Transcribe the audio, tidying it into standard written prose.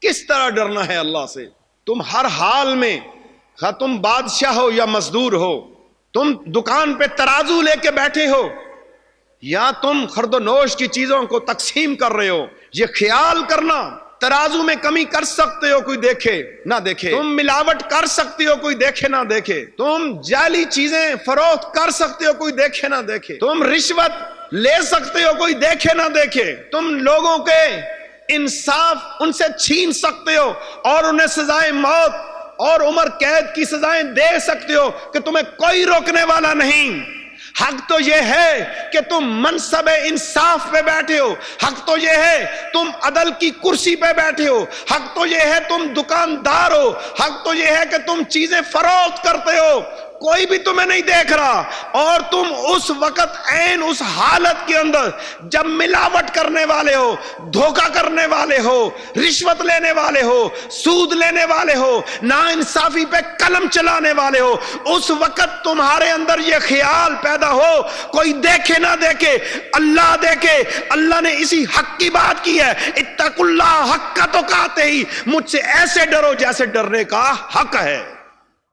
کس طرح ڈرنا ہے اللہ سے؟ تم ہر حال میں، خواہ تم بادشاہ ہو یا مزدور ہو، تم دکان پہ ترازو لے کے بیٹھے ہو یا تم خرد و نوش کی چیزوں کو تقسیم کر رہے ہو، یہ خیال کرنا ترازو میں کمی کر سکتے ہو، کوئی دیکھے نہ دیکھے، تم ملاوٹ کر سکتے ہو، کوئی دیکھے نہ دیکھے، تم جعلی چیزیں فروخت کر سکتے ہو، کوئی دیکھے نہ دیکھے، تم رشوت لے سکتے ہو، کوئی دیکھے نہ دیکھے، تم لوگوں کے انصاف ان سے چھین سکتے ہو اور انہیں سزائے موت اور عمر قید کی سزائیں دے سکتے ہو کہ تمہیں کوئی روکنے والا نہیں۔ حق تو یہ ہے کہ تم منصب انصاف پہ بیٹھے ہو، حق تو یہ ہے تم عدل کی کرسی پہ بیٹھے ہو، حق تو یہ ہے تم دکاندار ہو، حق تو یہ ہے کہ تم چیزیں فروخت کرتے ہو، کوئی بھی تمہیں نہیں دیکھ رہا، اور تم اس وقت عین اس حالت کے اندر جب ملاوٹ کرنے والے ہو، دھوکہ کرنے والے ہو، رشوت لینے والے ہو، سود لینے والے ہو، ناانصافی پہ قلم چلانے والے ہو، اس وقت تمہارے اندر یہ خیال پیدا ہو کوئی دیکھے نہ دیکھے اللہ دیکھے۔ اللہ نے اسی حق کی بات کی ہے، اتقوا اللہ حق تقاتہ، مجھ سے ایسے ڈرو جیسے ڈرنے کا حق ہے۔